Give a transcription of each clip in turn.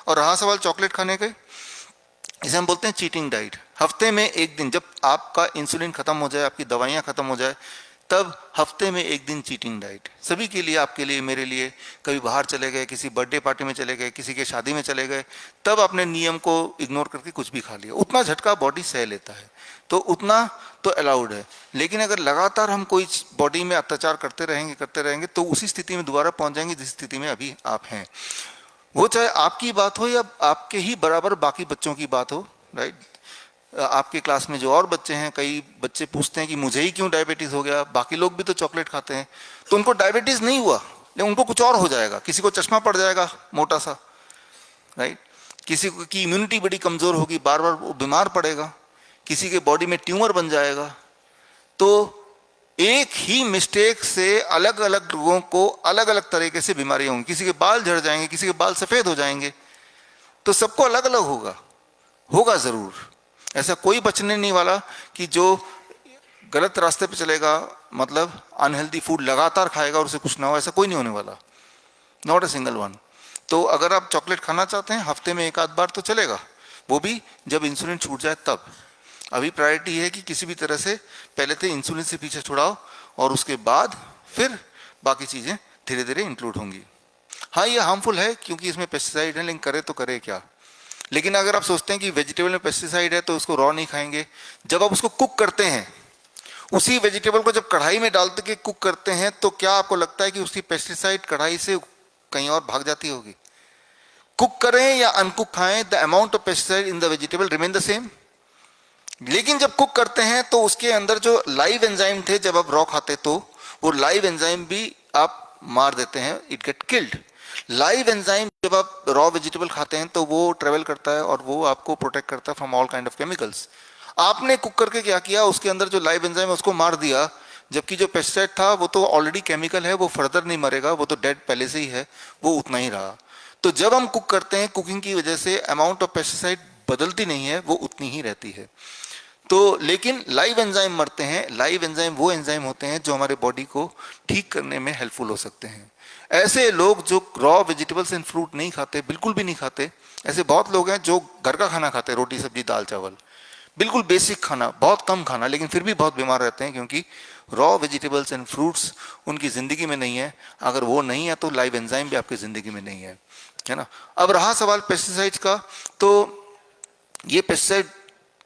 और रहा सवाल चॉकलेट खाने के, इसे हम बोलते हैं चीटिंग डाइट। हफ्ते में एक दिन, जब आपका इंसुलिन खत्म हो जाए, आपकी दवाइयाँ खत्म हो जाए, तब हफ्ते में एक दिन चीटिंग डाइट। सभी के लिए, आपके लिए, मेरे लिए, कभी बाहर चले गए, किसी बर्थडे पार्टी में चले गए, किसी के शादी में चले गए, तब आपने नियम को इग्नोर करके कुछ भी खा लिया, उतना झटका बॉडी सह लेता है, तो उतना तो अलाउड है। लेकिन अगर लगातार हम कोई बॉडी में अत्याचार करते रहेंगे तो उसी स्थिति में दोबारा पहुंच जाएंगे जिस स्थिति में अभी आप हैं। वो चाहे आपकी बात हो या आपके ही बराबर बाकी बच्चों की बात हो, राइट। आपके क्लास में जो और बच्चे हैं, कई बच्चे पूछते हैं कि मुझे ही क्यों डायबिटीज हो गया, बाकी लोग भी तो चॉकलेट खाते हैं। तो उनको डायबिटीज नहीं हुआ, लेकिन उनको कुछ और हो जाएगा, किसी को चश्मा पड़ जाएगा मोटा सा, राइट। किसी की इम्यूनिटी बड़ी कमजोर होगी, बार बार वो बीमार पड़ेगा, किसी के बॉडी में ट्यूमर बन जाएगा। तो एक ही मिस्टेक से अलग अलग लोगों को अलग अलग तरीके से बीमारियां होंगी, किसी के बाल झड़ जाएंगे, किसी के बाल सफेद हो जाएंगे, तो सबको अलग अलग होगा जरूर। ऐसा कोई बचने नहीं वाला कि जो गलत रास्ते पे चलेगा, मतलब अनहेल्दी फूड लगातार खाएगा और उसे कुछ ना हो, ऐसा कोई नहीं होने वाला, नॉट अ सिंगल वन। तो अगर आप चॉकलेट खाना चाहते हैं, हफ्ते में एक आध बार तो चलेगा, वो भी जब इंसुलिन छूट जाए तब। अभी प्रायोरिटी है कि किसी भी तरह से पहले तो इंसुलिन से पीछे छुड़ाओ और उसके बाद फिर बाकी चीजें धीरे धीरे इंक्लूड होंगी। हाँ, ये हार्मफुल है क्योंकि इसमें पेस्टिसाइड है, लेकिन करे तो करे क्या। लेकिन अगर आप सोचते हैं कि वेजिटेबल में पेस्टिसाइड है तो उसको रॉ नहीं खाएंगे, जब आप उसको कुक करते हैं, उसी वेजिटेबल को जब कढ़ाई में डालते के कुक करते हैं, तो क्या आपको लगता है कि उसकी पेस्टिसाइड कढ़ाई से कहीं और भाग जाती होगी? कुक करें या अनकुक खाएं, the amount of pesticide in the vegetable remain the same. लेकिन जब कुक करते हैं तो उसके अंदर जो लाइव एंजाइम थे, जब आप रॉ खाते तो वो लाइव एंजाइम भी आप मार देते हैं, it get killed. Live enzyme जब आप रॉ वेजिटेबल खाते हैं तो वो ट्रेवल करता है और वो आपको प्रोटेक्ट करता है from all kind of chemicals. आपने कुक करके क्या किया, उसके अंदर जो लाइव एंजाइम है उसको मार दिया, जबकि जो पेस्टिसाइड था वो तो ऑलरेडी केमिकल है, वो फर्दर नहीं मरेगा, वो तो डेड पहले से ही है, वो उतना ही रहा। तो जब हम कुक करते हैं, कुकिंग की वजह से अमाउंट ऑफ पेस्टिसाइड बदलती नहीं है, वो उतनी ही रहती है। तो लेकिन लाइव एंजाइम मरते हैं। लाइव एंजाइम वो एंजाइम होते हैं जो हमारे बॉडी को ठीक करने में हेल्पफुल हो सकते हैं। ऐसे लोग जो रॉ वेजिटेबल्स एंड फ्रूट नहीं खाते, बिल्कुल भी नहीं खाते, ऐसे बहुत लोग हैं जो घर का खाना खाते हैं, रोटी सब्जी दाल चावल, बिल्कुल बेसिक खाना, बहुत कम खाना, लेकिन फिर भी बहुत बीमार रहते हैं क्योंकि रॉ वेजिटेबल्स एंड फ्रूट्स उनकी जिंदगी में नहीं है। अगर वो नहीं है तो लाइव एंजाइम भी आपकी जिंदगी में नहीं है ना। अब रहा सवाल पेस्टिसाइड्स का, तो ये पेस्टिसाइड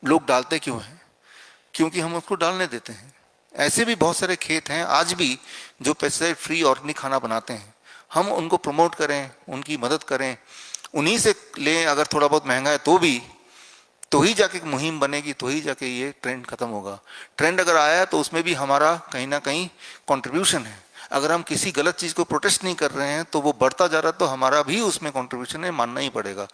लोग डालते क्यों हैं? क्योंकि हम उसको डालने देते हैं। ऐसे भी बहुत सारे खेत हैं आज भी जो पेस्टिसाइड फ्री ऑर्गेनिक खाना बनाते हैं, हम उनको प्रमोट करें, उनकी मदद करें, उन्हीं से लें, अगर थोड़ा बहुत महंगा है तो ही जाके मुहिम बनेगी, तो ही जाके ये ट्रेंड खत्म होगा। ट्रेंड अगर आया तो उसमें भी हमारा कहीं ना कहीं कंट्रीब्यूशन है। अगर हम किसी गलत चीज को प्रोटेस्ट नहीं कर रहे हैं तो वो बढ़ता जा रहा है, तो हमारा भी उसमें कंट्रीब्यूशन है, मानना ही पड़ेगा।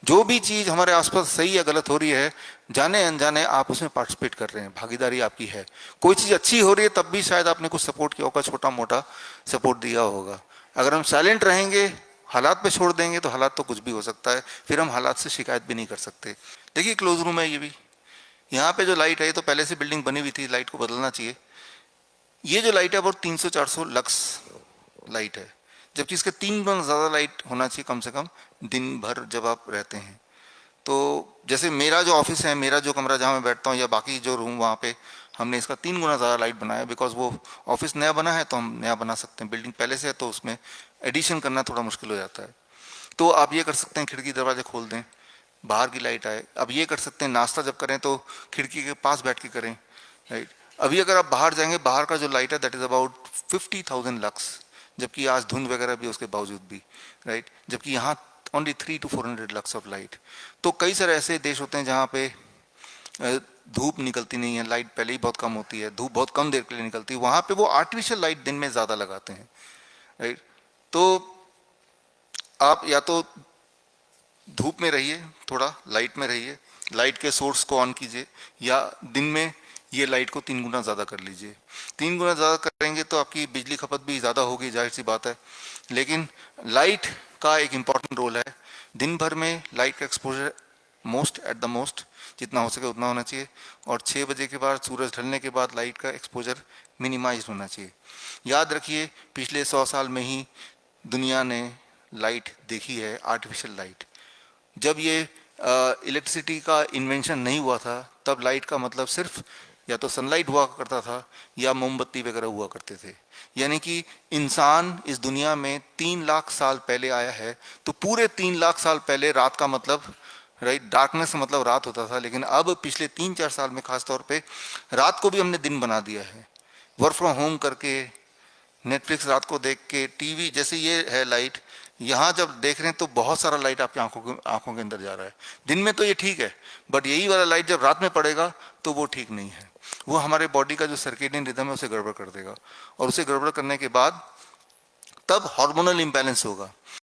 जो भी चीज हमारे आसपास सही या गलत हो रही है, जाने अनजाने आप उसमें पार्टिसिपेट कर रहे हैं, भागीदारी आपकी है। कोई चीज अच्छी हो रही है तब भी शायद आपने कुछ सपोर्ट किया होगा, छोटा मोटा सपोर्ट दिया होगा। अगर हम साइलेंट रहेंगे, हालात पे छोड़ देंगे, तो हालात तो कुछ भी हो सकता है, फिर हम हालात से शिकायत भी नहीं कर सकते। देखिए क्लोज रूम है ये भी, यहाँ पे जो लाइट है, तो पहले से बिल्डिंग बनी हुई थी, लाइट को बदलना चाहिए। ये जो लाइट है वो 300-400 लक्स लाइट है, जबकि इसके 3 गुना ज़्यादा लाइट होना चाहिए कम से कम दिन भर जब आप रहते हैं। तो जैसे मेरा जो ऑफिस है, मेरा जो कमरा जहाँ मैं बैठता हूँ, या बाकी जो रूम, वहाँ पे हमने इसका 3 गुना ज़्यादा लाइट बनाया, बिकॉज वो ऑफिस नया बना है तो हम नया बना सकते हैं। बिल्डिंग पहले से है तो उसमें एडिशन करना थोड़ा मुश्किल हो जाता है। तो आप ये कर सकते हैं, खिड़की दरवाजे खोल दें, बाहर की लाइट आए। अब ये कर सकते हैं, नाश्ता जब करें तो खिड़की के पास बैठ के करें, राइट। अभी अगर आप बाहर जाएंगे, बाहर का जो लाइट है दैट इज अबाउट 50,000 लक्स, जबकि आज धुंध वगैरह भी उसके बावजूद भी, राइट। जबकि यहाँ only 300 to 400 lux of light. तो कई सारे ऐसे देश होते हैं जहाँ पे धूप निकलती नहीं है, लाइट पहले ही बहुत कम होती है, धूप बहुत कम देर के लिए निकलती है, वहाँ पे वो आर्टिफिशियल लाइट दिन में ज़्यादा लगाते हैं, राइट। तो आप या तो धूप में रहिए, थोड़ा लाइट में रहिए, लाइट के सोर्स को ऑन कीजिए, या दिन में ये लाइट को 3 गुना ज़्यादा कर लीजिए। 3 गुना ज़्यादा करेंगे तो आपकी बिजली खपत भी ज़्यादा होगी, जाहिर सी बात है। लेकिन लाइट का एक इम्पॉर्टेंट रोल है। दिन भर में लाइट का exposure most at the most जितना हो सके उतना होना चाहिए, और 6 बजे के बाद, सूरज ढलने के बाद लाइट का एक्सपोजर मिनिमाइज होना चाहिए। याद रखिए, पिछले 100 साल में ही दुनिया ने लाइट देखी है, आर्टिफिशियल लाइट। जब ये इलेक्ट्रिसिटी का इन्वेंशन नहीं हुआ था तब लाइट का मतलब सिर्फ या तो सनलाइट हुआ करता था या मोमबत्ती वगैरह हुआ करते थे। यानी कि इंसान इस दुनिया में 3 लाख साल पहले आया है, तो पूरे 3 लाख साल पहले रात का मतलब, राइट, डार्कनेस मतलब रात होता था, लेकिन अब पिछले 3-4 साल में खास तौर पे रात को भी हमने दिन बना दिया है। वर्क फ्रॉम होम करके, नेटफ्लिक्स रात को देख के, टीवी, जैसे ये है लाइट, यहाँ जब देख रहे हैं तो बहुत सारा लाइट आपकी आंखों के अंदर जा रहा है। दिन में तो ये ठीक है, बट यही वाला लाइट जब रात में पड़ेगा तो वो ठीक नहीं है। वो हमारे बॉडी का जो सर्केडियन रिदम है उसे गड़बड़ कर देगा, और उसे गड़बड़ करने के बाद तब हार्मोनल इम्बैलेंस होगा।